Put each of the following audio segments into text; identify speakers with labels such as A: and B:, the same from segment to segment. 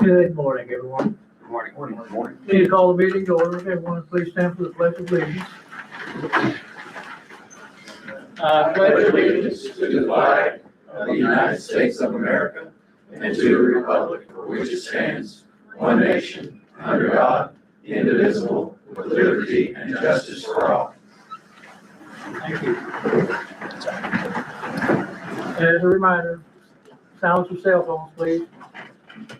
A: Good morning, everyone.
B: Morning.
A: Need to call the meeting to order. Everyone, please stand for the pledge of allegiance. I
B: Pledge allegiance to the flag of the United States of America and to the republic for which it stands, one nation, under God, indivisible, with liberty and justice for all.
A: Thank you. As a reminder, silence your cell phones, please.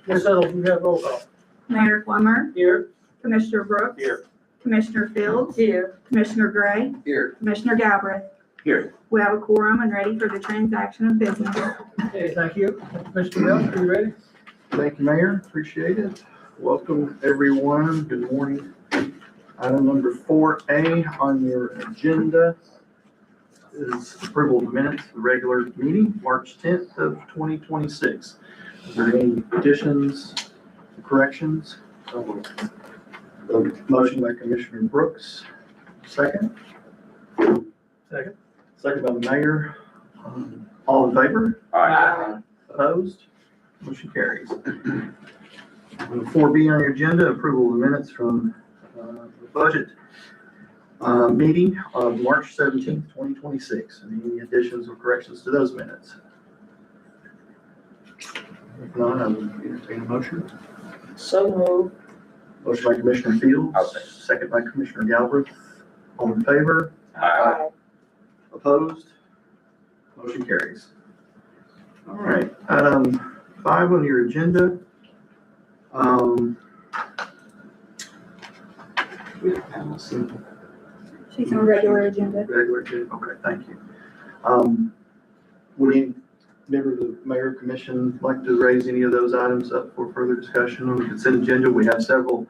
A: Ms. Eddles, you have roll call.
C: Mayor Plummer,
A: Here.
C: Commissioner Brooks.
B: Here.
C: Commissioner Fields. Here. Commissioner Gray.
B: Here.
C: Commissioner Galbraith.
B: Here.
C: We have a quorum and ready for the transaction of business.
A: Okay, thank you. Mr. Mills, are you ready?
D: Thank you, Mayor. Appreciate it. Welcome, everyone. Good morning. Item number 4A on your agenda is approval of minutes of the regular meeting, March 10th of 2026. Is there any additions, corrections? The motion by Commissioner Brooks. Second.
A: Second.
D: Second by the mayor. All in favor?
A: Aye.
D: Opposed? Motion carries. 4B on your agenda, approval of the minutes from the budget meeting of March 17th, 2026. Any additions or corrections to those minutes? If not, I will entertain a motion.
A: So moved.
D: Motion by Commissioner Fields.
B: I'll second.
D: Second by Commissioner Galbraith. All in favor?
B: Aye.
D: Opposed? Motion carries. All right, item 5 on your agenda.
C: She's on regular agenda.
D: Regular agenda, okay, thank you. Would any member of the mayor commission like to raise any of those items up for further discussion on the consent agenda? We have several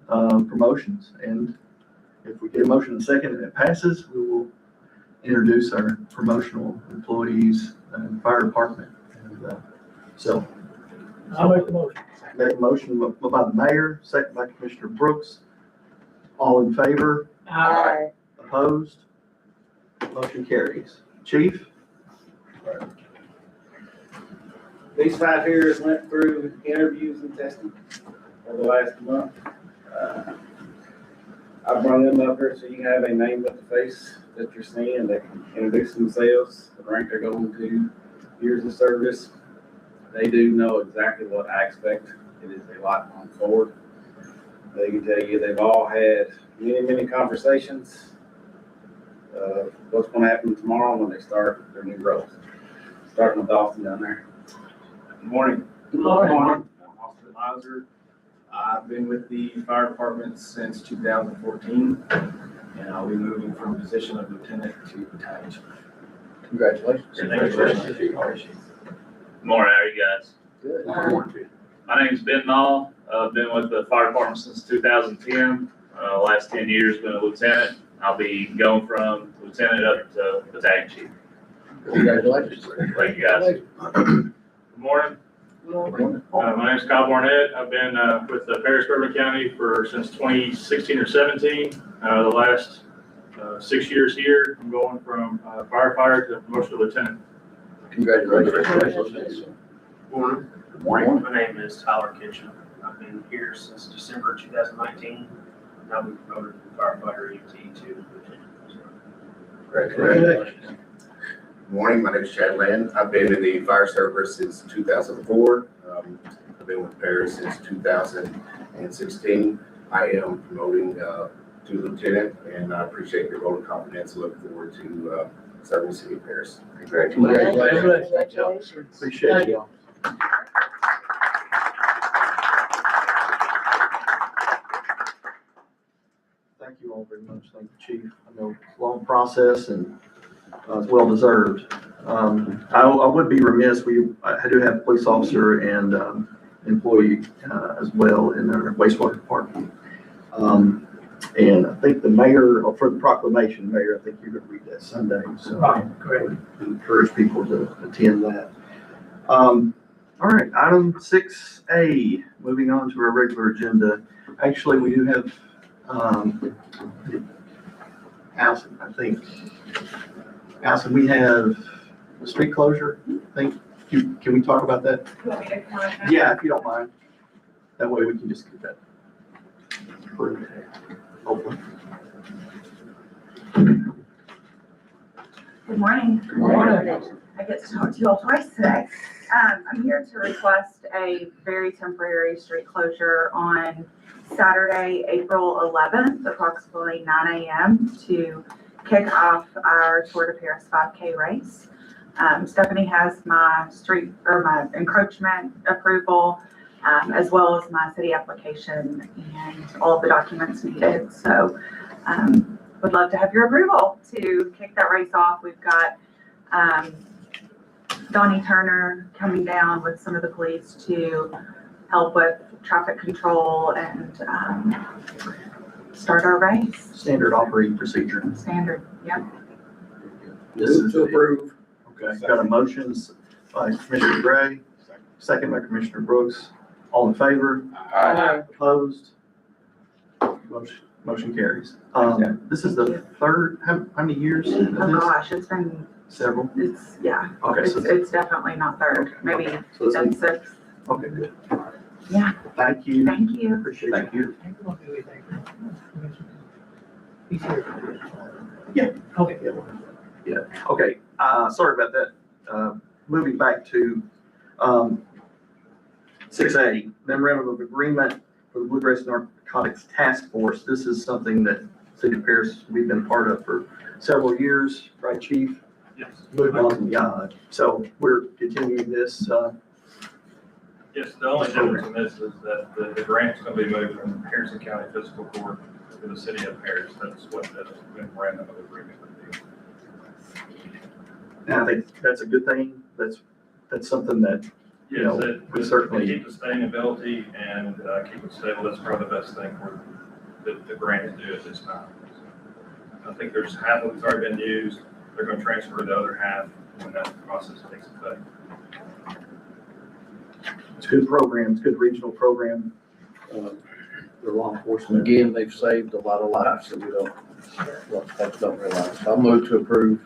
D: promotions, and if we get a motion in a second and it passes, we will introduce our promotional employees in the fire department. And so
A: I'll make the motion.
D: make a motion by the mayor, second by Commissioner Brooks. All in favor?
A: Aye.
D: Opposed? Motion carries. Chief?
E: These 5 here went through interviews and testing for the last month. I brought them up here so you can have a name with the face that you're seeing. They can introduce themselves, the rank they're going to, years of service. They do know exactly what I expect. It is a lot on forward. They can tell you they've all had many conversations. What's going to happen tomorrow when they start their new roles. Starting with Austin down there.
F: Good morning.
A: Good morning.
F: I'm Austin Lauser. I've been with the fire department since 2014, and I'll be moving from position of lieutenant to battalion chief.
B: Congratulations.
F: Congratulations.
G: Good morning, how are you guys?
D: Good.
G: My name is Ben Nall. I've been with the fire department since 2010. Last 10 years been a lieutenant. I'll be going from lieutenant up to battalion chief.
B: Congratulations.
G: Thank you guys. Good morning. My name is Kyle Barnett. I've been with the Paris Bourbon County since 2016 or 17. The last 6 years here. I'm going from firefighter to promotion to lieutenant.
B: Congratulations.
F: Morning.
B: Good morning.
F: My name is Tyler Kitchen. I've been here since December 2019, and I'll be promoted from firefighter EMT to lieutenant.
B: Congratulations.
H: Good morning, my name is Chad Land. I've been in the fire service since 2004. I've been with Paris since 2016. I am promoting to lieutenant, and I appreciate your vote of confidence. Look forward to serving the city of Paris.
A: Congratulations.
D: Appreciate y'all. Thank you all very much. Thank you, Chief. I know it's a long process and it's well deserved. I would be remiss, I do have police officer and employee as well in our wastewater department. And I think the mayor, for the proclamation, Mayor, I think you're gonna read that Sunday, so.
A: Right, great.
D: Encourage people to attend that. All right, item 6A, moving on to our regular agenda. Actually, we do have, Allison, I think. Allison, we have the street closure, I think. Can we talk about that? Yeah, if you don't mind. That way we can just get that approved. Hopefully.
I: Good morning.
A: Good morning.
I: I get to talk to you all twice today. I'm here to request a very temporary street closure on Saturday, April 11th, approximately 9 a.m. to kick off our Tour de Paris 5K race. Stephanie has my my encroachment approval, as well as my city application and all of the documents needed. So, would love to have your approval to kick that race off. We've got, Donnie Turner coming down with some of the police to help with traffic control and, start our race.
D: Standard operating procedure.
I: Standard, yep.
D: This is to approve. Okay, got a motion by Commissioner Gray, second by Commissioner Brooks. All in favor? Opposed? Motion carries. This is the third, how many years? of
I: Oh
D: this?
I: gosh, it's been,
D: Several?
I: yeah,
D: Okay, so,
I: it's definitely not third, maybe
D: so this
I: been
D: is,
I: sixth.
D: okay, good.
I: Yeah.
D: Thank you.
I: Thank you.
D: Appreciate it.
H: you.
A: He's here.
D: Yeah.
A: Okay.
D: Yeah, okay, sorry about that. Moving back to, 6A, memorandum of agreement for the Bluegrass Narcotics Task Force. This is something that City of Paris, we've been part of for several years, right, Chief?
G: Yes.
D: Moving on, yeah, so we're continuing this,
G: Yes, the only difference in this is that the grant's gonna be moved from Harrison County Fiscal Court to the city of Paris. That's what the memorandum of agreement would be.
D: and I think that's a good thing. That's something that, you know,
G: Yes,
D: we
G: it,
D: certainly-
G: to keep the sustainability and, keep it stable, that's probably the best thing for the grant to do at this time. I think there's half of it's already been used. They're gonna transfer the other half when that process takes effect.
D: it's a good program, it's a good regional program. For law enforcement.
B: Again, they've saved a lot of lives that we don't, folks don't realize. I'll move to approve.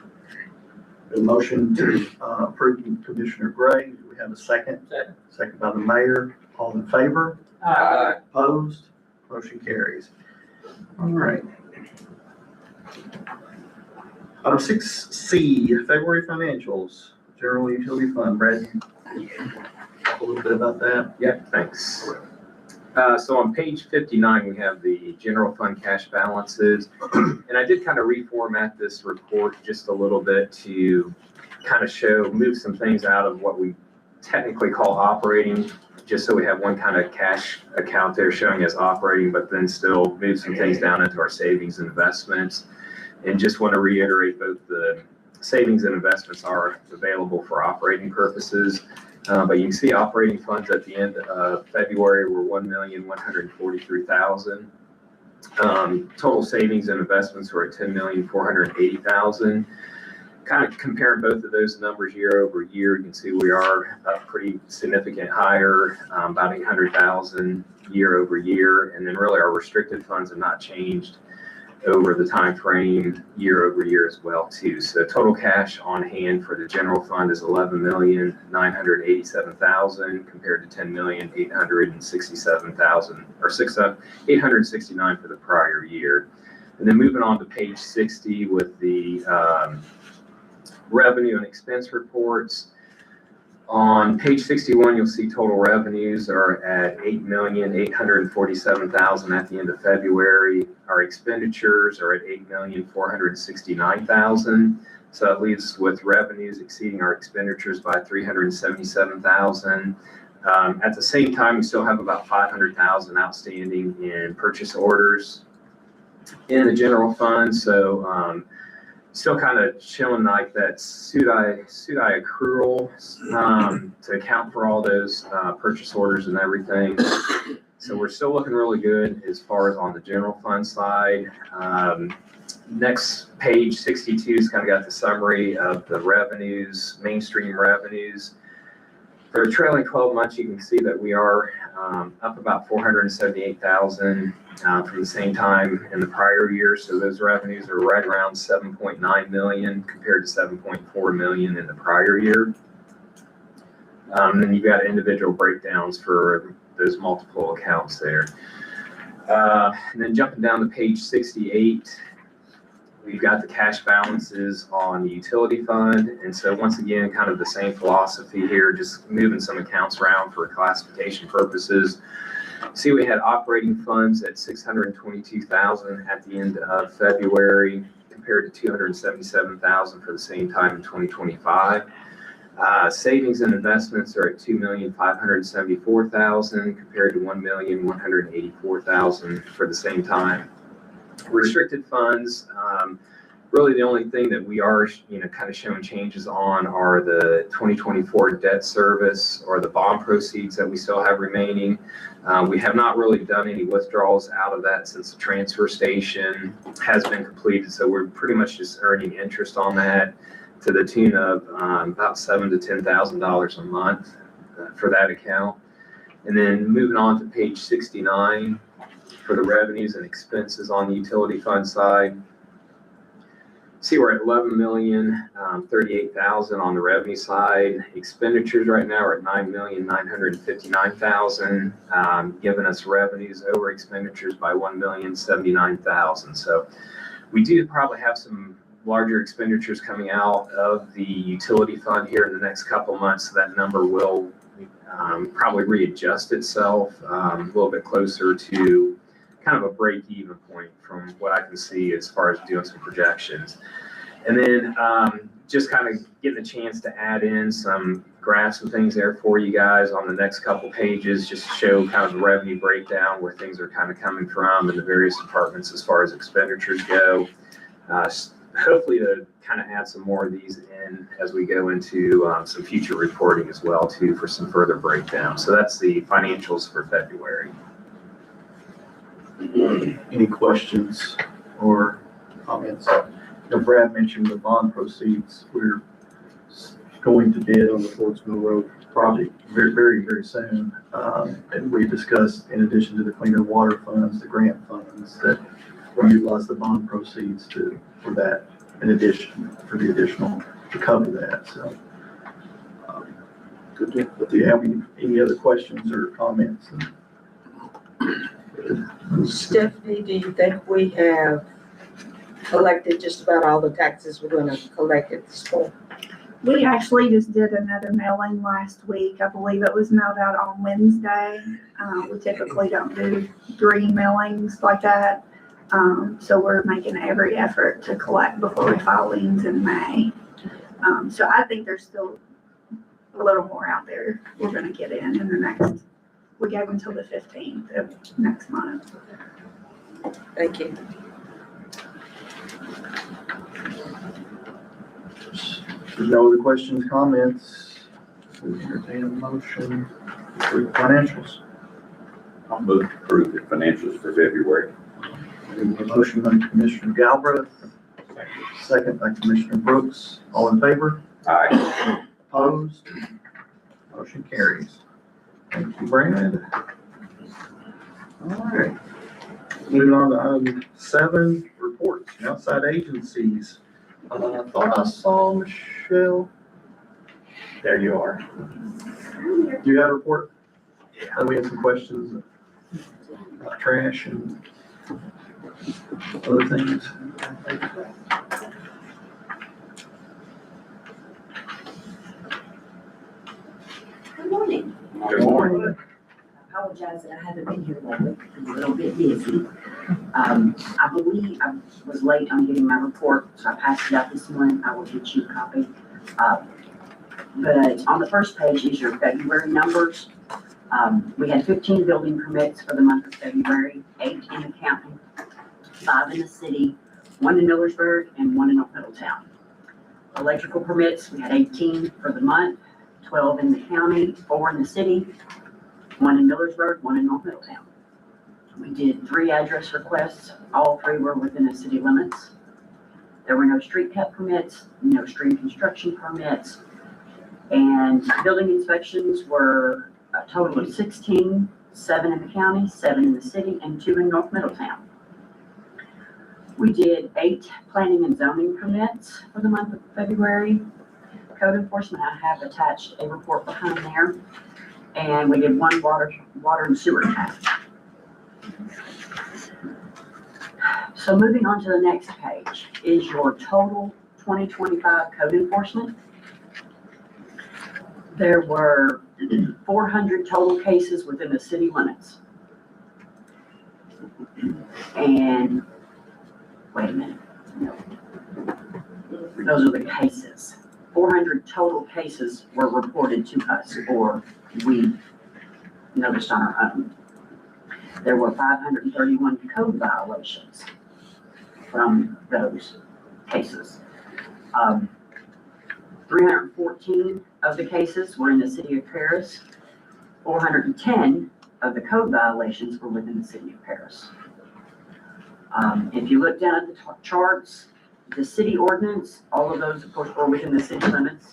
D: A motion to approve from Commissioner Gray. Do we have a second?
A: Second.
D: Second by the mayor. All in favor? Opposed? Motion carries. All right. Item 6C, February financials, general utility fund. Brad, you talk a little bit about that?
J: Yep, thanks. So on page 59, we have the general fund cash balances. And I did kind of reformat this report just a little bit to kind of move some things out of what we technically call operating, just so we have one kind of cash account there showing as operating, but then still move some things down into our savings and investments. And just want to reiterate both the savings and investments are available for operating purposes. But you can see operating funds at the end of February were $1,143,000. Total savings and investments were at $10,480,000. Kind of comparing both of those numbers year over year, you can see we are up pretty significant higher, about 800,000 year over year. And then really our restricted funds have not changed over the time frame year over year as well too. So total cash on hand for the general fund is $11,987,000 compared to $10,867,000 or $869 for the prior year. And then moving on to page 60 with the revenue and expense reports. On page 61, you'll see total revenues are at $8,847,000 at the end of February. Our expenditures are at $8,469,000. So that leaves with revenues exceeding our expenditures by $377,000. At the same time, we still have about $500,000 outstanding in purchase orders in the general fund. So still kind of chilling like that SUDI accrual to account for all those purchase orders and everything. So we're still looking really good as far as on the general fund side. Next page 62 has kind of got the summary of the revenues, mainstream revenues. For the trailing 12 months, you can see that we are up about $478,000 from the same time in the prior year. So those revenues are right around $7.9 million compared to $7.4 million in the prior year. Then you've got individual breakdowns for those multiple accounts there. And then jumping down to page 68, we've got the cash balances on the utility fund. And so once again, kind of the same philosophy here, just moving some accounts around for classification purposes. See, we had operating funds at $622,000 at the end of February compared to $277,000 for the same time in 2025. Savings and investments are at $2,574,000 compared to $1,184,000 for the same time. Restricted funds, really the only thing that we are, kind of showing changes on are the 2024 debt service or the bond proceeds that we still have remaining. We have not really done any withdrawals out of that since the transfer station has been completed. So we're pretty much just earning interest on that to the tune of about $7,000 to $10,000 a month for that account. And then moving on to page 69 for the revenues and expenses on the utility fund side. See, we're at $11,038,000 on the revenue side. Expenditures right now are at $9,959,000, giving us revenues over expenditures by $1,079,000. So we do probably have some larger expenditures coming out of the utility fund here in the next couple months. So that number will probably readjust itself a little bit closer to kind of a break-even point from what I can see as far as doing some projections. And then just kind of getting a chance to add in some graphs and things there for you guys on the next couple pages, just to show kind of the revenue breakdown where things are kind of coming from in the various departments as far as expenditures go. Hopefully to kind of add some more of these in as we go into some future reporting as well too for some further breakdown. So that's the financials for February.
D: Any questions or comments? Brad mentioned the bond proceeds. We're going to bid on the Fordsville Road project very, very, very soon. And we discussed, in addition to the cleaner water funds, the grant funds, that we utilize the bond proceeds for that, in addition, for the additional, to cover that. So, good. But do you have any other questions or comments?
K: Stephanie, do you think we have collected just about all the taxes we're gonna collect at this point?
C: We actually just did another mailing last week. I believe it was mailed out on Wednesday. We typically don't do 3 mailings like that. So we're making every effort to collect before we file liens in May. So I think there's still a little more out there we're gonna get in the next, we gave until the 15th of next month.
K: Thank you.
D: If there's no other questions, comments, we entertain a motion for financials.
B: I'll move to approve the financials for February.
D: We have a motion by Commissioner Galbraith, second by Commissioner Brooks. All in favor?
B: Aye.
D: Opposed? Motion carries. Thank you, Brad. All right. Moving on to item 7, reports from outside agencies. I thought I saw Michelle. There you are. Do you have a report? Yeah. We had some questions about trash and other things.
A: morning.
L: Apologize that I haven't been here lately, I'm a little bit busy. I believe I was late on getting my report, so I passed it out this morning, I will get you a copy. But on the first page is your February numbers. We had 15 building permits for the month of February, 8 in the county, 5 in the city, 1 in Millersburg, and 1 in North Middletown. Electrical permits, we had 18 for the month, 12 in the county, 4 in the city, 1 in Millersburg, 1 in North Middletown. We did 3 address requests. All 3 were within the city limits. There were no street cut permits, no street construction permits, and building inspections were a total of 16, 7 in the county, 7 in the city, and 2 in North Middletown. We did 8 planning and zoning permits for the month of February. Code enforcement, I have attached a report behind there. And we did 1 water and sewer tap. So moving on to the next page is your total 2025 code enforcement. There were 400 total cases within the city limits. And, wait a minute, no. Those are the cases. 400 total cases were reported to us, or we noticed on our own. There were 531 code violations from those cases. 314 of the cases were in the city of Paris. 410 of the code violations were within the city of Paris. If you look down at the charts, the city ordinance, all of those, of course, were within the city limits.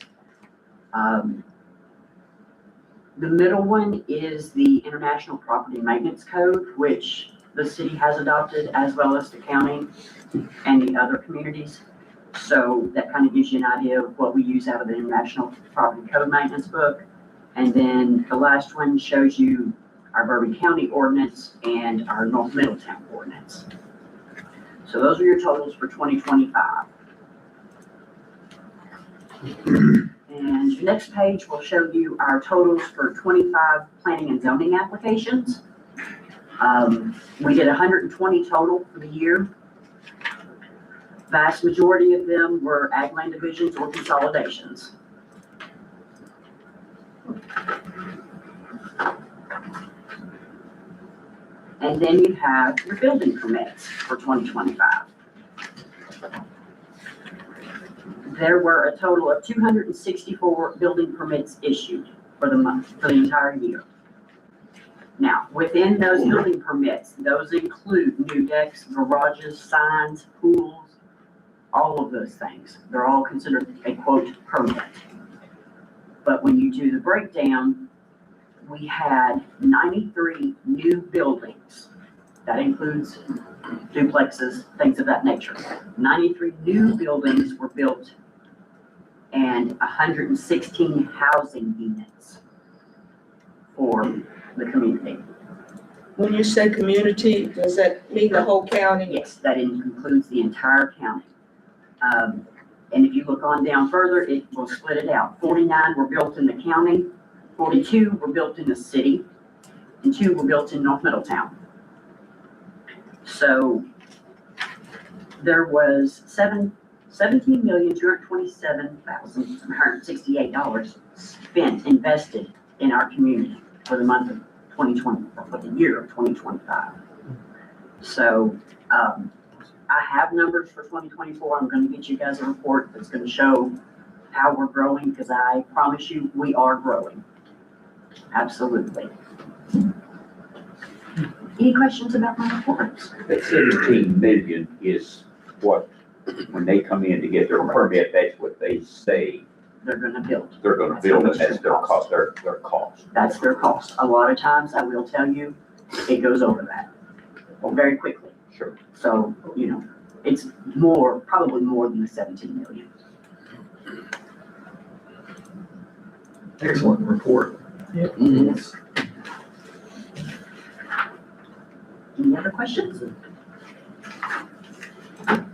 L: The middle one is the International Property Maintenance Code, which the city has adopted, as well as the county and the other communities. So that kind of gives you an idea of what we use out of the International Property Code Maintenance book. And then the last one shows you our Bourbon County ordinance and our North Middletown ordinance. So those are your totals for 2025. And your next page will show you our totals for 25 planning and zoning applications. We did 120 total for the year. Vast majority of them were ag land divisions or consolidations. And then you have your building permits for 2025. There were a total of 264 building permits issued for the month, for the entire year. Now, within those building permits, those include new decks, garages, signs, pools, all of those things. They're all considered a quote permit. But when you do the breakdown, we had 93 new buildings. That includes duplexes, things of that nature. 93 new buildings were built and 116 housing units for the community.
K: When you say community, does that mean the whole county?
L: Yes, that includes the entire county. And if you look on down further, it will split it out. 49 were built in the county, 42 were built in the city, and 2 were built in North Middletown. So there was $17,227,768 spent, invested in our community for the month of 2020, or for the year of 2025. So I have numbers for 2024. I'm going to get you guys a report that's going to show how we're growing, because I promise you, we are growing. Absolutely. Any questions about my reports?
M: That 17 million is what, when they come in to get their permit, that's what they say
L: They're going to build.
M: they're gonna build, and that's their cost, their cost.
L: That's their cost. A lot of times, I will tell you, it goes over that, or very quickly.
M: Sure.
L: So, you know, it's more, probably more than the 17 million.
D: Excellent report.
A: Yep.
L: Any other questions?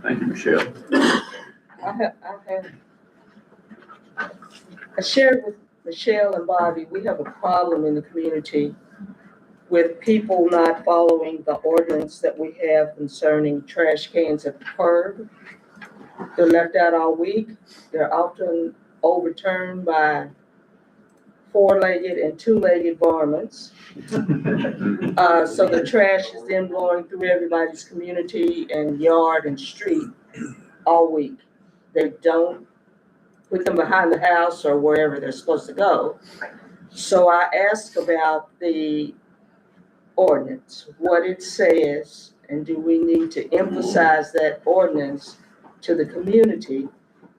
M: Thank you, Michelle.
K: I shared with Michelle and Bobby, we have a problem in the community with people not following the ordinance that we have concerning trash cans at the curb. They're left out all week. They're often overturned by four-legged and two-legged varmints. So the trash is then blowing through everybody's community and yard and street all week. They don't put them behind the house or wherever they're supposed to go. So I asked about the ordinance, what it says, and do we need to emphasize that ordinance to the community?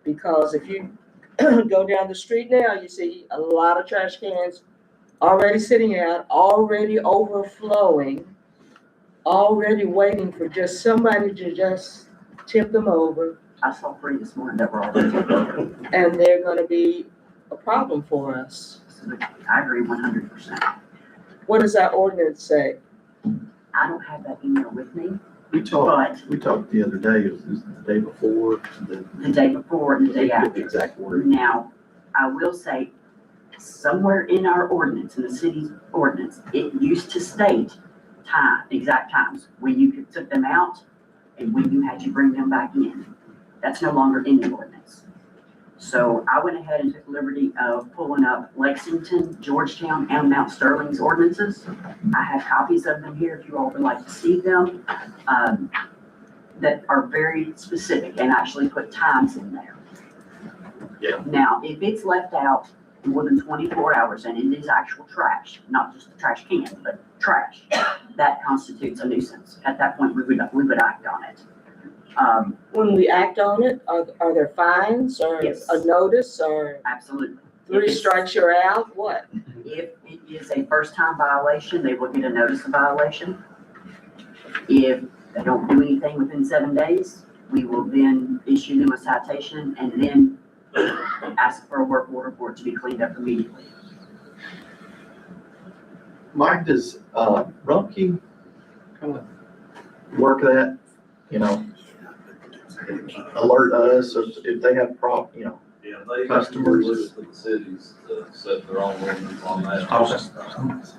K: Because if you go down the street now, you see a lot of trash cans already sitting out, already overflowing, already waiting for just somebody to just tip them over.
L: I saw 3 this morning that were already tipped over.
K: And they're gonna be a problem for us.
L: I agree 100%.
K: What does our ordinance say?
L: I don't have that email with me,
D: We talked,
L: but
D: we talked the other day, it was the day before,
L: the day before and the day
D: the
L: after.
D: exact word.
L: Now, I will say, somewhere in our ordinance, in the city's ordinance, it used to state exact times when you could took them out and when you had to bring them back in. That's no longer in the ordinance. So I went ahead and took liberty of pulling up Lexington, Georgetown, and Mount Sterling's ordinances. I have copies of them here if you all would like to see them, that are very specific and actually put times in there.
D: Yeah.
L: Now, if it's left out more than 24 hours and it is actual trash, not just the trash can, but trash, that constitutes a nuisance. At that point, we would act on it.
K: When we act on it, are there fines or
L: Yes.
K: a notice or
L: Absolutely.
K: 3 strikes you're out? What?
L: If it is a first-time violation, they will get a notice of violation. If they don't do anything within 7 days, we will then issue them a citation and then ask for a work order for it to be cleaned up immediately.
D: Mike, does Rumpke kind of work that, alert us if they have
N: Yeah, they
D: customers.
N: Look for the cities to set their own ordinance on that.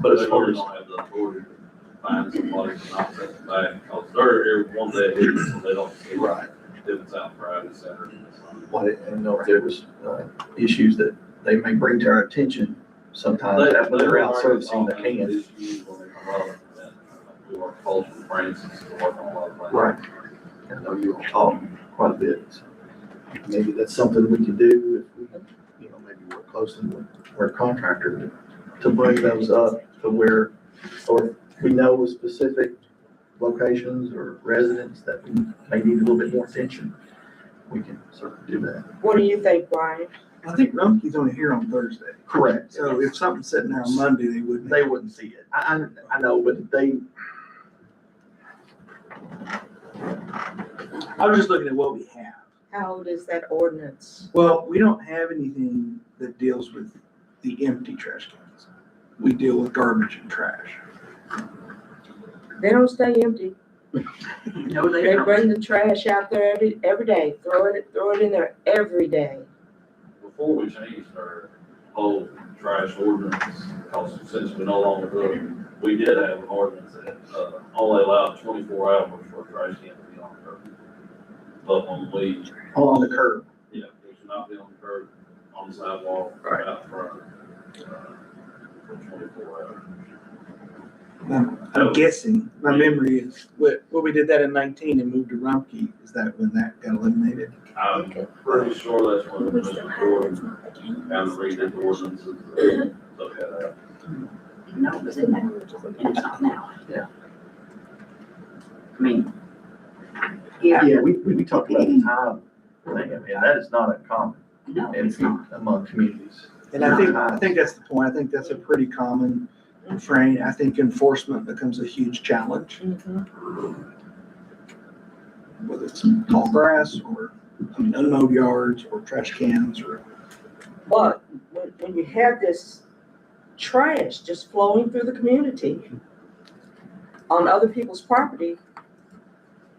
D: But as
N: They
D: far
N: really
D: as,
N: don't have the authority to find somebody to not set them back, because they're here one day, a week, so they don't see
D: right,
N: if it's out Friday, Saturday.
D: I didn't know if there was issues that they may bring to our attention sometimes after they're out servicing the cans.
N: Issues when they come up, and we work close with Francis to work on a lot of things.
D: Right. I know you all talk quite a bit, so maybe that's something we can do if we, maybe work closely with our contractor to bring those up to where, or if we know specific locations or residents that we may need a little bit more attention, we can certainly do that.
K: What do you think, Brian?
A: I think Rumpke's only here on Thursday.
D: Correct.
A: So if something's sitting there on Monday, they wouldn't.
D: They wouldn't see it. I know, but they,
A: I was just looking at what we have.
K: How old is that ordinance?
A: Well, we don't have anything that deals with the empty trash cans. We deal with garbage and trash.
K: They don't stay empty.
L: No, they
K: They
L: don't.
K: bring the trash out there every day, throw it in there every day.
N: Before we changed our whole trash ordinance, because since we no longer do it, we did have an ordinance that only allowed 24 hours for a trash can to be on the curb. But when we,
D: on the curb.
N: it should not be on the curb, on the sidewalk,
D: Right.
N: out front, for 24 hours.
A: I'm guessing, my memory is, what we did that in 19 and moved to Rumpke, is that when that got eliminated?
N: I'm pretty sure that's when Mr. Gordon kind of redid the ordinances, look at that.
L: No, it was in there, and it's not now.
D: Yeah.
L: I mean,
D: Yeah, we talked about the time thing. I mean, that is not uncommon
L: no, it's not.
D: among communities.
A: And I think that's the point. I think that's a pretty common refrain. I think enforcement becomes a huge challenge, whether it's tall grass or, unmowed yards or trash cans or.
K: But when you have this trash just flowing through the community on other people's property,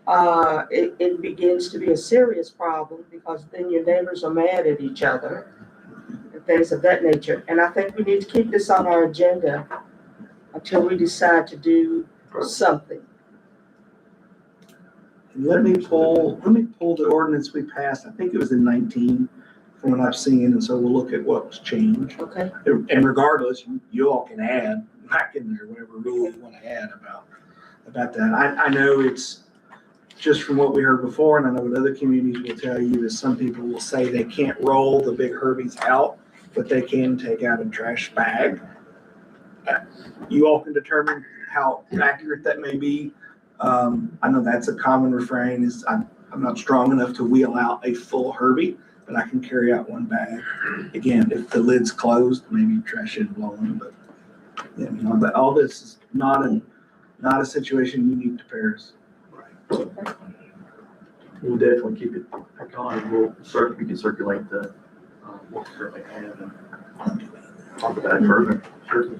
K: it begins to be a serious problem, because then your neighbors are mad at each other. And things of that nature. And I think we need to keep this on our agenda until we decide to do something.
A: Let me pull the ordinance we passed, I think it was in 19, from what I've seen, and so we'll look at what was changed.
K: Okay.
A: And regardless, you all can add back in there whatever rule you want to add about that. I know it's just from what we heard before, and I know what other communities will tell you, is some people will say they can't roll the big Herbies out, but they can take out a trash bag. You all can determine how accurate that may be. I know that's a common refrain, is I'm not strong enough to wheel out a full Herbie, but I can carry out one bag. Again, if the lid's closed, maybe trash isn't blowing, but yeah, you know, but all this is not a situation unique to Paris.
D: We'll definitely keep it on. We can circulate the, what we currently have and talk about it further. Sure.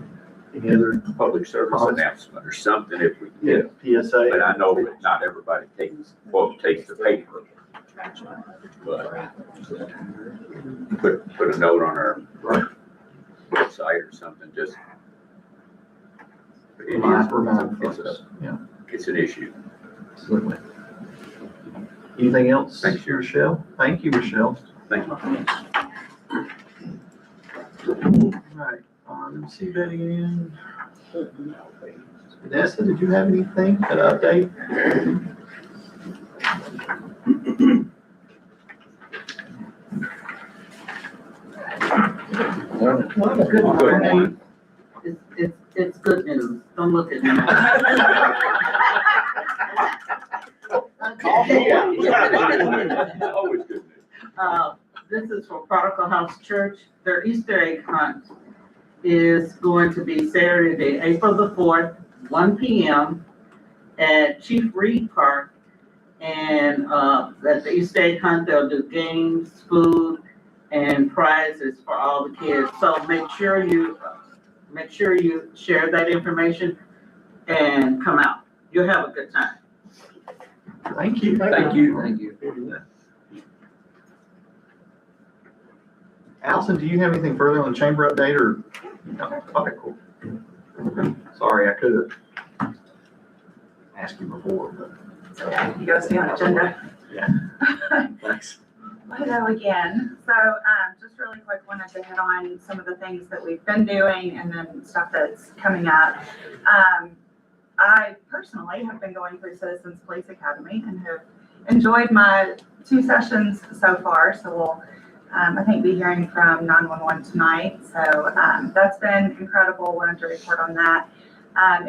D: Any other?
M: Public service announcement or something if we
D: Yeah,
M: can.
D: PSA.
M: But I know that not everybody takes the paper. But put a note on our website or something, just. It is, it's an issue.
D: Absolutely. Anything else?
M: Thanks,
D: Rochelle. Thank you, Rochelle.
M: Thank you.
D: All right, let me see that again. Vanessa, did you have anything to update?
L: Good
M: Good morning.
L: It's good news. Don't look at me.
M: Always good news.
L: This is for Prodigal House Church. Their Easter egg hunt is going to be Saturday, April the 4th, 1 p.m. at Chief Reed Park. And at the Easter egg hunt, they'll do games, food, and prizes for all the kids. So make sure you share that information and come out. You'll have a good time.
D: Thank you.
M: Thank you.
A: Thank you.
D: Allison, do you have anything further on the chamber update or? No, okay, cool. Sorry, I could have asked you before, but.
I: You guys stay on agenda.
D: Yeah. Thanks.
I: Hello again. So, just really quick, wanted to hit on some of the things that we've been doing and then stuff that's coming up. I personally have been going through Citizens Police Academy and have enjoyed my 2 sessions so far. So we'll, I think, be hearing from 911 tonight. So that's been incredible. Wanted to report on that.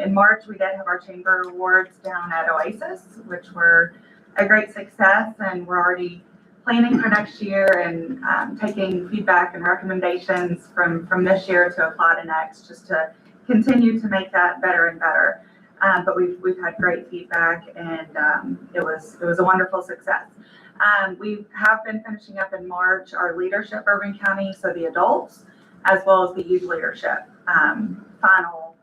I: In March, we did have our chamber awards down at Oasis, which were a great success, and we're already planning for next year and taking feedback and recommendations from this year to apply to next, just to continue to make that better and better. But we've had great feedback, and it was a wonderful success. We have been finishing up in March our leadership Bourbon County, so the adults as well as the youth leadership final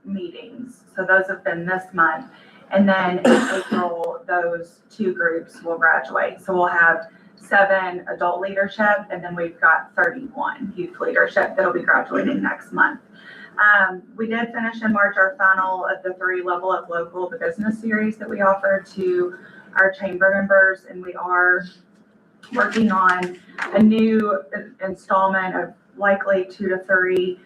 I: meetings. So those have been this month. And then in April, those 2 groups will graduate. So we'll have 7 adult leadership, and then we've got 31 youth leadership that'll be graduating next month. We did finish in March our final of the 3 Level Up Local, the business series that we offered to our chamber members, and we are working on a new installment of likely 2 to 3.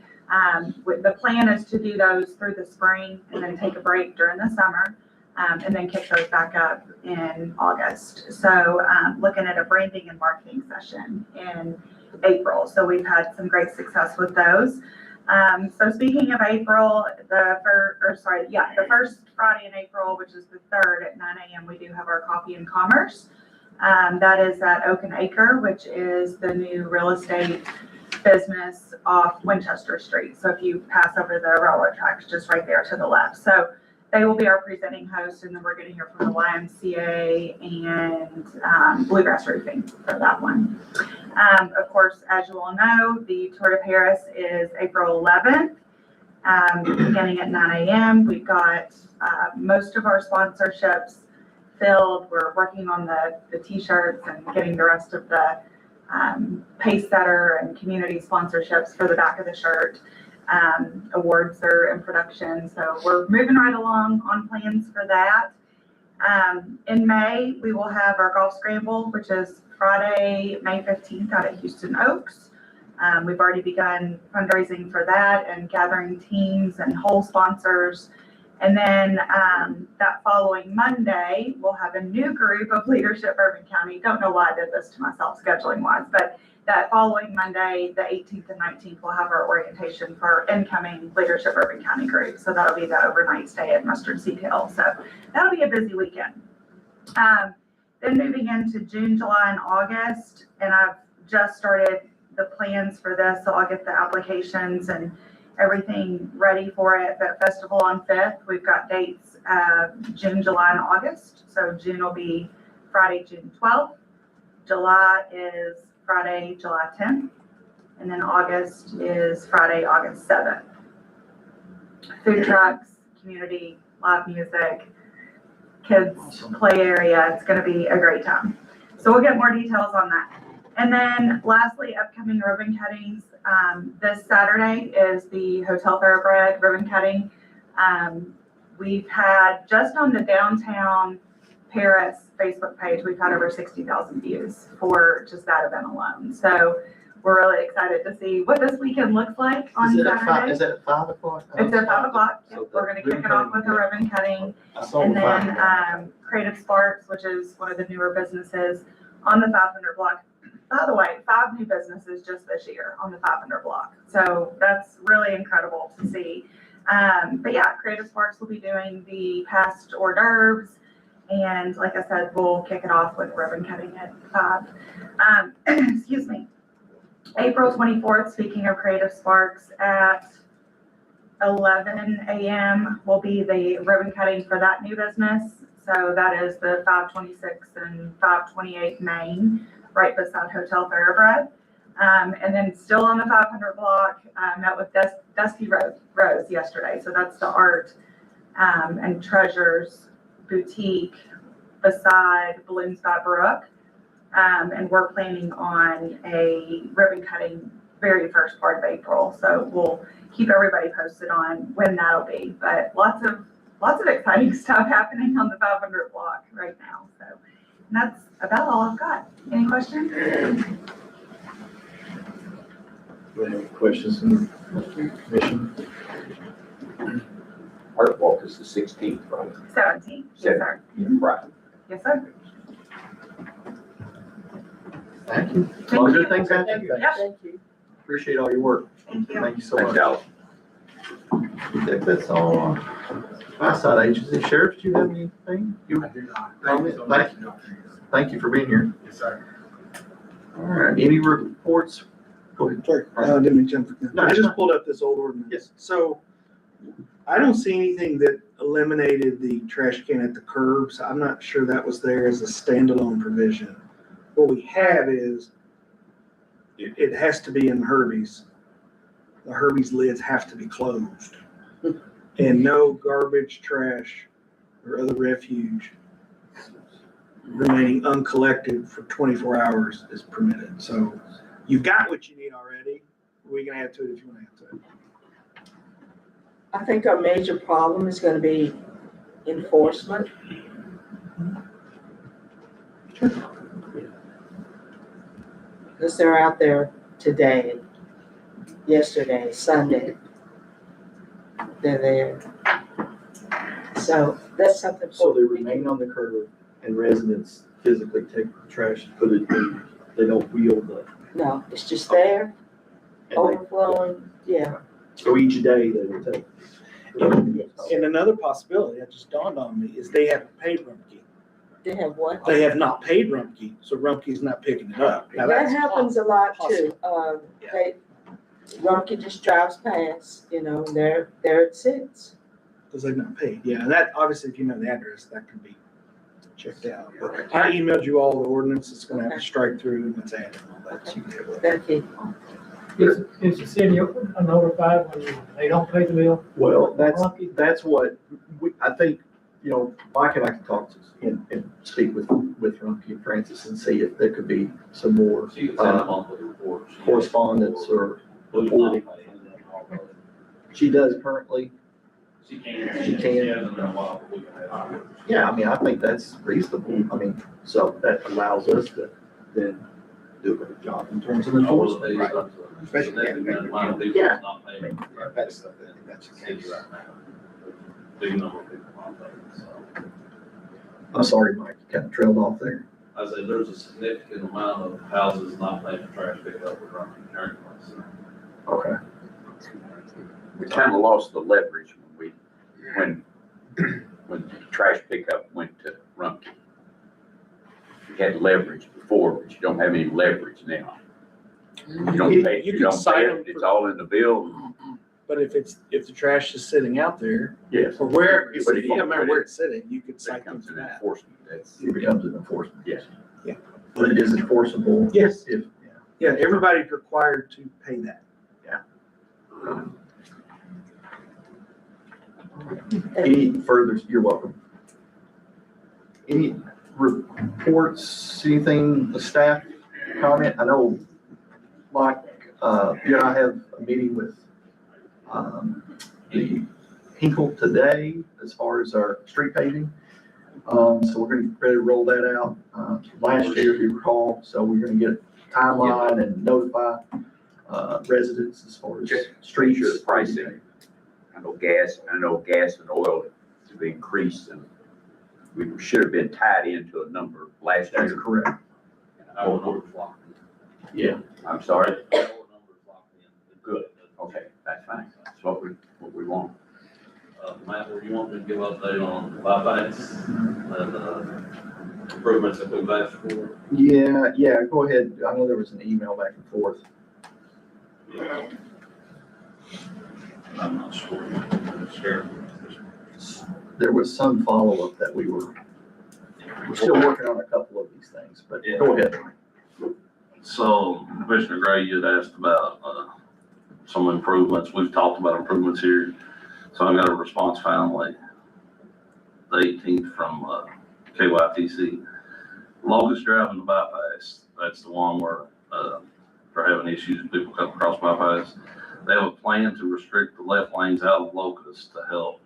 I: The plan is to do those through the spring and then take a break during the summer, and then kick those back up in August. So looking at a branding and marketing session in April. So we've had some great success with those. So speaking of April, the first Friday in April, which is the 3rd at 9 a.m., we do have our Coffee and Commerce. That is at Oak and Acre, which is the new real estate business off Winchester Street. So if you pass over the railroad tracks, just right there to the left. So they will be our presenting host, and then we're going to hear from the YMCA and Bluegrass Roofing for that one. Of course, as you all know, the Tour de Paris is April 11th, beginning at 9 a.m. We've got most of our sponsorships filled. We're working on the t-shirts and getting the rest of the pace setter and community sponsorships for the back of the shirt. Awards are in production, so we're moving right along on plans for that. In May, we will have our golf scramble, which is Friday, May 15th out at Houston Oaks. We've already begun fundraising for that and gathering teams and whole sponsors. And then that following Monday, we'll have a new group of Leadership Urban County. Don't know why I did this to myself scheduling wise, but that following Monday, the 18th and 19th, we'll have our orientation for our incoming Leadership Urban County group. So that'll be the overnight stay at Mustard Seed Hill. So that'll be a busy weekend. Then moving into June, July, and August, and I've just started the plans for this, so I'll get the applications and everything ready for it. But Festival on 5th, we've got dates June, July, and August. So June will be Friday, June 12th. July is Friday, July 10th. And then August is Friday, August 7th. Food trucks, community, live music, kids play area. It's going to be a great time. So we'll get more details on that. And then lastly, upcoming ribbon cuttings. This Saturday is the Hotel Thoroughbred ribbon cutting. We've had, just on the downtown Paris Facebook page, we've had over 60,000 views for just that event alone. So we're really excited to see what this weekend looks like on Saturday.
D: Is it at 5 o'clock?
I: It's at 5 o'clock.
D: So
I: We're going to kick it off with a ribbon cutting.
D: I saw
I: And
D: the
I: then
D: 5.
I: Creative Sparks, which is one of the newer businesses on the 500 block. By the way, 5 new businesses just this year on the 500 block. So that's really incredible to see. But yeah, Creative Sparks will be doing the past hors d'oeuvres. And like I said, we'll kick it off with ribbon cutting at 5. Excuse me. April 24th, speaking of Creative Sparks, at 11 a.m. will be the ribbon cutting for that new business. So that is the 526 and 528 Main, right beside Hotel Thoroughbred. And then still on the 500 block, met with Dusty Rose yesterday. So that's the art and treasures boutique beside Balloons by Brook. And we're planning on a ribbon cutting very first part of April. So we'll keep everybody posted on when that'll be. But lots of exciting stuff happening on the 500 block right now. So and that's about all I've got. Any questions?
D: Any questions from the commission?
M: Art Walk is the 16th, right?
I: 17. Yes, sir.
M: Right.
I: Yes, sir.
D: Thank you. A lot of good things happening.
I: Yep.
K: Thank you.
D: Appreciate all your work.
I: Thank you.
D: Thank you so
M: Thanks,
D: much.
M: Alex.
D: I think that's all on my side. Agency Sheriff, do you have anything?
F: I do not.
D: Thank you for being here.
F: Yes, sir.
D: All right, any reports? Go ahead.
A: Sorry, I didn't mean to jump.
D: No,
A: I
D: it's
A: just
D: fine.
A: pulled up this old ordinance.
D: Yes.
A: So I don't see anything that eliminated the trash can at the curbs. I'm not sure that was there as a standalone provision. What we have is, it has to be in Herbie's. The Herbie's lids have to be closed. And no garbage, trash, or other refuge remaining uncollected for 24 hours is permitted. So you've got what you need already. We can add to it if you want to add to it.
K: I think our major problem is gonna be enforcement. Because they're out there today, yesterday, Sunday. They're there. So that's something.
D: So they remain on the curb and residents physically take the trash and put it in, they don't wheel the.
K: No, it's just there,
D: and
K: overflowing, yeah.
D: So each day they will take.
A: And another possibility that just dawned on me is they haven't paid Rumpke.
K: They have what?
A: They have not paid Rumpke, so Rumpke's not picking it up. Now
K: That
A: that's
K: happens a lot too.
A: Yeah.
K: They, Rumpke just drives past, there it sits.
A: because they've not paid. Yeah, and that, obviously, if you know the address, that can be checked out. But I emailed you all the ordinance. It's gonna have to strike through and it's added and all that. So you can have it.
K: Thank you.
O: Is the city notified when they don't pay the bill?
D: Well, that's what, I think you know, Mike and I can talk to, and speak with Rumpke and Francis and see if there could be some more,
N: She can send a monthly report.
D: correspondence or reporting. She does currently.
N: She can.
D: She can.
N: She hasn't in a while, but we can have her.
D: Yeah, I mean, I think that's reasonable. I mean, so that allows us to then do a better job in terms of enforcement.
N: Right.
A: Especially-
N: Significant amount of people
D: Yeah.
N: not paying.
A: That's the case.
N: Right now. Big number of people not paying, so.
D: I'm sorry, Mike, you kind of trailed off there.
N: I said, there's a significant amount of houses not paying for trash pickup with Rumpke County.
D: Okay.
M: We kind of lost the leverage when trash pickup went to Rumpke. We had leverage before, but you don't have any leverage now. You don't pay,
A: You
M: you
A: can
M: don't
A: cite
M: pay
A: them
M: it, it's
A: for-
M: all in the bill.
A: But if the trash is sitting out there,
D: Yes.
A: or where, it
M: But if you-
A: doesn't matter where it's sitting, you could
M: That
A: cite them
M: comes
A: for
M: in
A: that.
M: enforcement, that's,
D: It becomes an enforcement.
M: yes.
D: But it is enforceable.
A: Yes.
D: If,
A: Yeah, everybody's required to pay that.
D: Any further, you're welcome. Any reports, anything, the staff comment? I know, Mike, you and I have a meeting with, the Hinkle today as far as our street paving. So we're gonna get ready to roll that out, last year, if you recall, so we're gonna get a timeline and notify, residents as far as streets.
M: Sure, the pricing. I know gas and oil have increased, and we should have been tied into a number last
D: That's
M: year.
D: correct.
N: Our numbers locked in.
D: Yeah.
M: I'm sorry.
N: Our numbers locked in.
M: Good. Okay, that's fine. That's what we want.
N: Matt, where you want me to give update on bypass and, improvements that we've asked for?
D: Yeah, go ahead. I know there was an email back and forth.
N: I'm not sure. Sure.
D: There was some follow-up that we're still working on a couple of these things, but go ahead.
N: So Commissioner Gray, you had asked about, some improvements. We've talked about improvements here. So I got a response finally, the 18th from, KYTC. Longest driving the bypass, that's the one where, for having issues, people come across bypass. They have a plan to restrict the left lanes out of Locust to help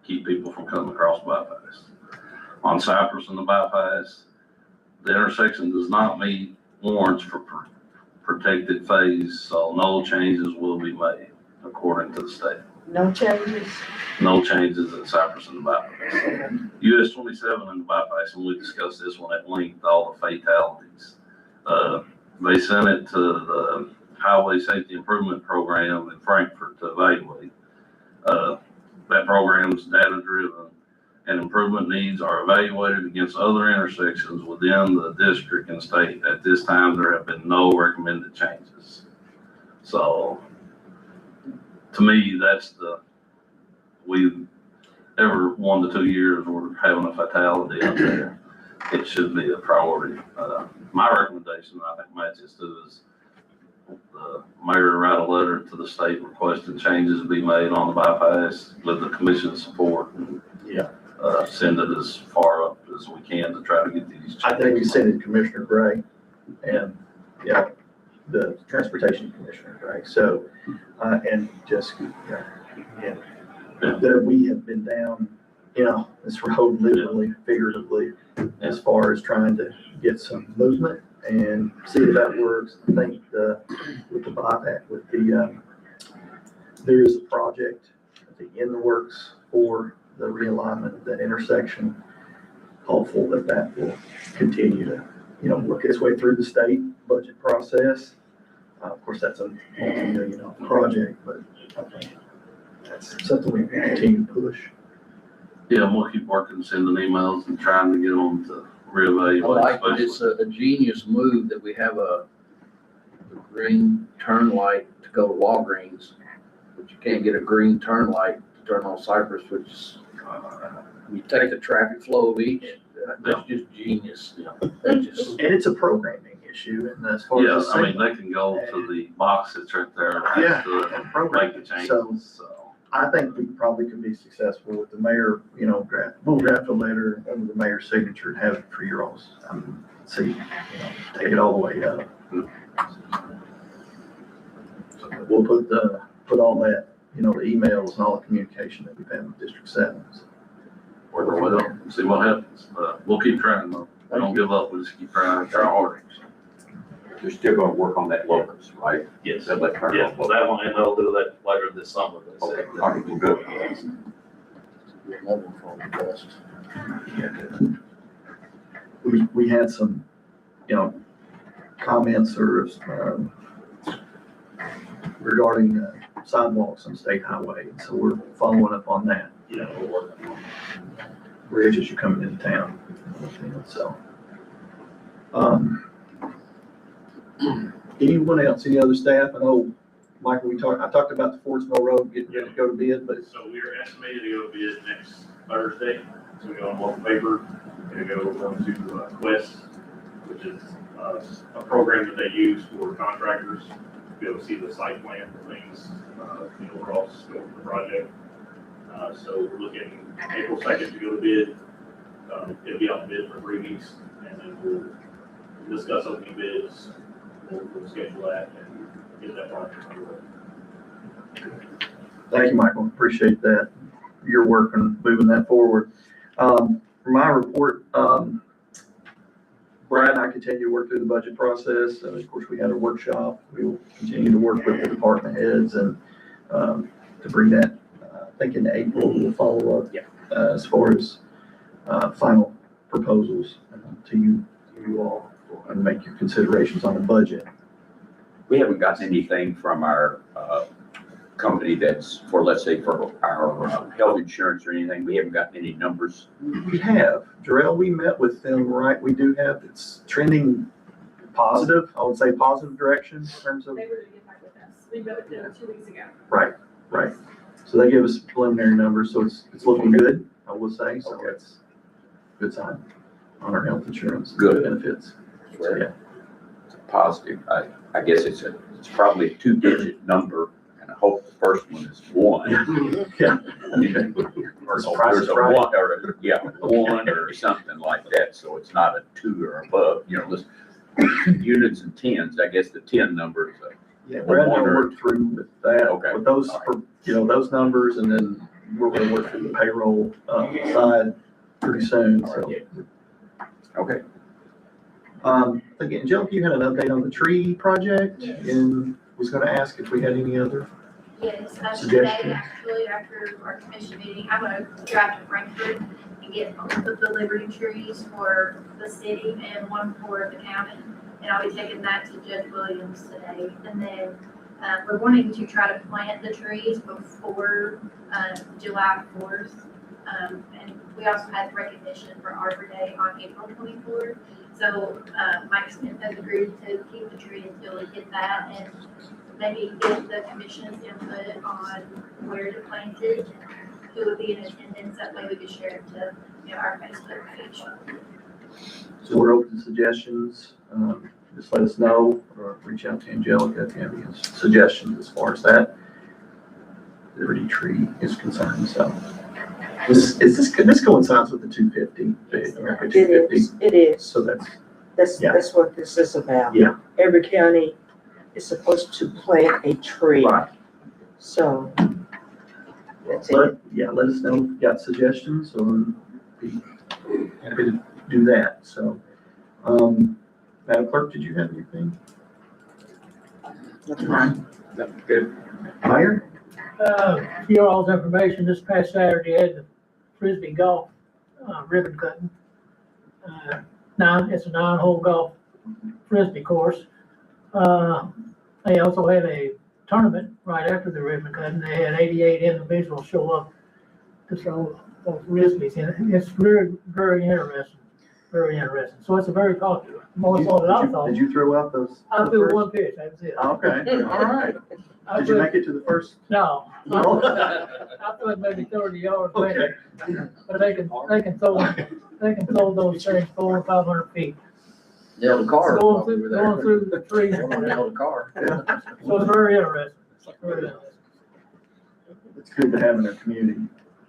N: keep people from coming across the bypass. On Cypress and the bypass, the intersection does not meet warrants for protected phase, so no changes will be made according to the state.
K: No changes?
N: No changes at Cypress and the bypass. US 27 and the bypass, and we discussed this one at length, all the fatalities. They sent it to the Highway Safety Improvement Program in Frankfurt to evaluate. That program is data driven, and improvement needs are evaluated against other intersections within the district and state. At this time, there have been no recommended changes. So, to me, that's every 1 to 2 years, we're having a fatality out there. It should be a priority. My recommendation, I think matches to, is the mayor write a letter to the state requesting changes be made on the bypass with the commission's support.
D: Yeah.
N: Send it as far up as we can to try to get these changes.
D: I think we sent it to Commissioner Gray and, yeah, the Transportation Commissioner Gray. So, and Jessica, yeah. That we have been down, this road literally, figuratively, as far as trying to get some movement and see if that works. I think with the bypass, there is a project in the works for the realignment of that intersection. Hopeful that will continue to, work its way through the state budget process. Of course, that's a multi-million-dollar project, but I think that's something we can continue to push.
N: Yeah, we'll keep working, sending emails and trying to get them to
P: I
N: reevaluate.
P: like that it's a genius move that we have a green turn light to go to Walgreens, but you can't get a green turn light to turn on Cypress, which is, you take the traffic flow of each, that's just genius. That's just,
D: And it's a programming issue, and as far
N: Yeah,
D: as the
N: I mean, they can go to the box that's right there.
D: Yeah,
N: to
D: and program
N: Make the
D: it. So-
N: changes, so.
D: I think we probably could be successful with the mayor, you know, we'll draft a letter under the mayor's signature and have it for your all's, see, you know, take it all the way up. So we'll put all that, you know, the emails and all the communication that we've had with District 7.
N: Well, see what happens. We'll keep trying though. We don't give up. We'll just keep trying. Try harder.
M: You're still gonna work on that locus, right?
N: Yes.
M: That like turn
N: Yeah,
M: off.
N: well, that one, and they'll do that later this summer. They
M: Okay,
N: said.
M: all right, good.
P: Another one for request.
D: We had some, you know, comments or, regarding sidewalks on State Highway, so we're following up on that.
N: Yeah, we're working on
D: Bridge as you're coming into town, so. Anyone else, any other staff? I know, Michael, I talked about the Fordsville Road getting ready to go to bid, but
G: So we are estimated to go to bid next Thursday. So we go on local paper, and go to Quest, which is a program that they use for contractors to be able to see the site plan for things, you know, across the scope of the project. So we're looking April 2nd to go to bid. It'll be out to bid for 3 weeks, and then we'll discuss opening bids. We'll schedule that and get that project underway.
D: thank you, Michael, appreciate that, your work on moving that forward. For my report, Brad and I continue to work through the budget process, and of course, we had a workshop. We will continue to work with the department heads and to bring that, I think in April, we'll follow up as far as final proposals to you all and make your considerations on the budget.
M: We haven't gotten anything from our, company that's for, let's say, for our health insurance or anything. We haven't gotten any numbers.
D: We have, Jarrell, we met with them, right? We do have, it's trending positive, I would say positive direction in terms of.
Q: They were to get back with us. We met with them 2 weeks ago.
D: Right. So they gave us preliminary numbers, so it's looking good, I will say, so
M: Okay.
D: it's a good sign on our health insurance.
M: Good.
D: Benefits. So, yeah.
M: Positive. I guess it's probably a 2-digit number, and I hope the first one is 1.
D: Yeah.
M: Or
D: Surprise,
M: there's a
D: surprise.
M: 1, or, yeah, 1 or something like that, so it's not a 2 or above, you know, this units and tens, I guess the 10 numbers.
D: Yeah, Brad and I worked through with that,
M: Okay.
D: with those, you know, those numbers, and then we're gonna work through the payroll, side pretty soon, so.
M: Okay.
D: Again, Jill, you had an update on the tree project,
Q: Yes.
D: and was gonna ask if we had any other.
Q: Yes, today,
D: Suggestion.
Q: actually, after our commission meeting, I'm gonna drive to Frankfurt and get both of the Liberty trees for the city and one for the county. And I'll be taking that to Judge Williams today. And then, we're wanting to try to plant the trees before, July 4th. And we also had recognition for Arbor Day on April 24th. So, Mike Smith has agreed to keep the tree until we get that and maybe get the commission's input on where to plant it, who would be in attendance, that way we could share it to, you know, our Facebook page.
D: So we're open to suggestions, just let us know, or reach out to Angelica if you have any suggestions as far as that Liberty tree is concerned, so. This coincides with the 250, the America 250,
K: It is.
D: so that's,
K: That's what this is about.
D: Yeah.
K: Every county is supposed to plant a tree.
D: right.
K: So, that's it.
D: Let us know if you got suggestions, so be happy to do that, so. Madam Clerk, did you have anything?
M: Good.
D: Mayor?
O: For your all's information, this past Saturday, I had the Frisbee golf, ribbon cutting. It's a 9-hole golf Frisbee course. They also had a tournament right after the ribbon cutting. They had 88 individuals show up to throw those Frisbees in. It's very, very interesting, very interesting. So it's a very popular, more so than I thought.
D: Did you throw out those?
O: I threw one pitch, that was it.
D: Okay, all right. Did you make it to the first?
O: No.
D: No?
O: I thought maybe 30 yards
D: Okay.
O: later. But they can throw those things 400 or 500 feet.
P: Nailed the car.
O: Going through the trees.
P: Nailed the car.
O: So it's very interesting. Very interesting.
D: it's good to have in our community.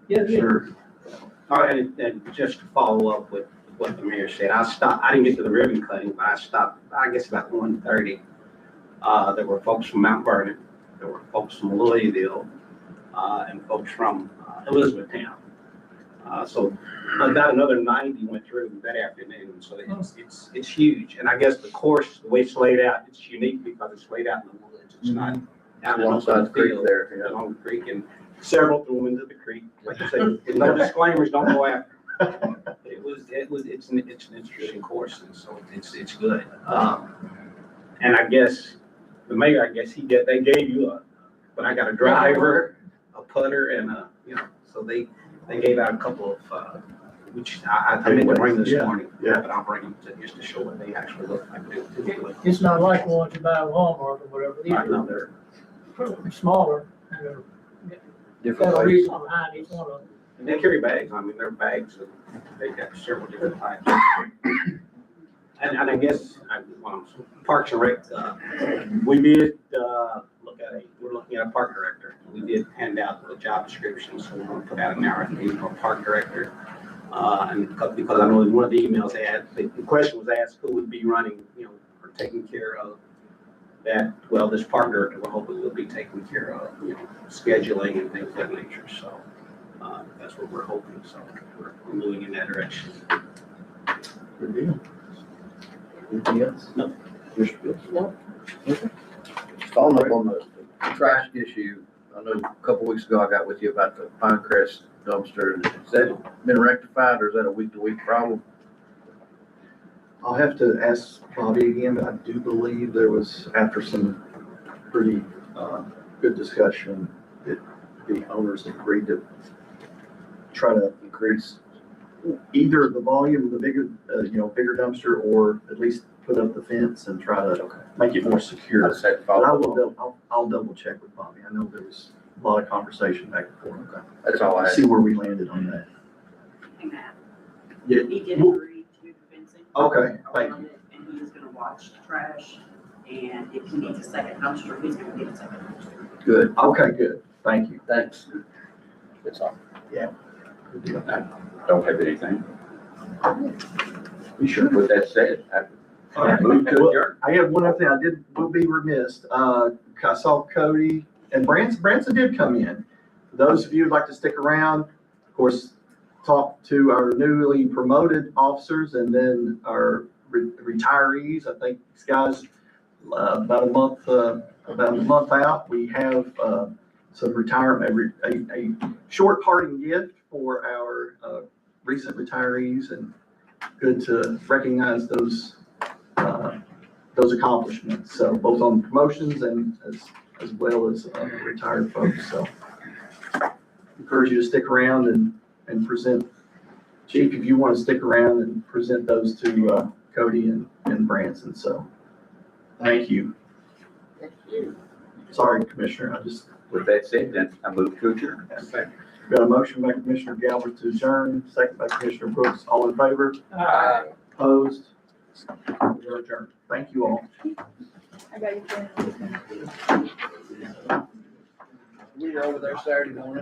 O: Yeah,
D: Sure.
R: All right, and just to follow up with what the mayor said, I didn't get to the ribbon cutting, but I stopped, I guess about 1:30. There were folks from Mount Vernon, there were folks from Louisville, and folks from Elizabethtown. So about another 90 went through that afternoon, so it's huge. And I guess the course, the way it's laid out, it's unique because it's laid out in the woods. It's not down in
P: Alongside the creek
R: field,
P: there,
R: along the creek, and several threw into the creek. Like I said, with no disclaimers, don't go after. It's an interesting course, and so it's good. And I guess the mayor, they gave you but I got a driver, a putter, and so they gave out a couple of, which I meant to bring this morning.
D: Yeah.
R: But I'll bring them just to show what they actually look like.
O: It's not like the ones you buy at Walmart or whatever. These
R: I know
O: are smaller and they're
P: different
O: got a
P: ways.
O: reason behind each one of them.
R: And they carry bags. I mean, they're bags. They've got several different types. And I guess, Parks and Rec, we did, we're looking at a park director. We did hand out the job description, so we're gonna put out an RFP for a park director. And because I know in one of the emails the question was asked, who would be running, or taking care of that. Well, this park director, we're hoping will be taking care of, scheduling and things of that nature, so. That's what we're hoping, so we're moving in that direction.
D: Good deal.
P: Anything else?
R: No.
P: Mr. Fields? No. Okay. Following up on the trash issue, I know a couple weeks ago I got with you about the Pinecrest dumpster. Has that been rectified or is that a week-to-week problem?
D: I'll have to ask Bobby again, but I do believe there was, after some pretty good discussion, that the owners agreed to try to increase either the volume of the bigger, bigger dumpster, or at least put up the fence and try to make it more secure.
P: I just had to
D: But
P: follow up.
D: I'll double check with Bobby. I know there was a lot of conversation back and forth. Okay.
P: That's all I had.
D: See where we landed on that.
L: And Matt,
D: Yeah.
L: he did agree to do the fencing.
D: Okay, thank
L: around it, and he is gonna watch the trash, and if he needs a second dumpster, he's gonna get a second dumpster.
D: Good. Okay, good. Thank you.
P: Thanks. That's all.
D: Yeah. Good deal.
M: I don't have anything.
D: You sure?
M: With that said,
D: All right.
M: move to
D: Well,
M: adjourn.
D: I have one other thing. Will be remiss. I saw Cody and Branson did come in. For those of you who'd like to stick around, of course, talk to our newly promoted officers and then our retirees. I think these guys, about a month out, we have some retirement, a short parting gift for our recent retirees, and good to recognize those accomplishments. So both on promotions and as well as retired folks. So encourage you to stick around and present. Chief, if you want to stick around and present those to Cody and Branson. So thank you. Sorry, Commissioner,
M: With that said, then I move to adjourn.
D: got a motion by Commissioner Galvin to adjourn, second by Commissioner Brooks. All in favor?
O: Aye.
D: Opposed? We're adjourned. Thank you all.
C: I got you.
P: We were over there Saturday morning.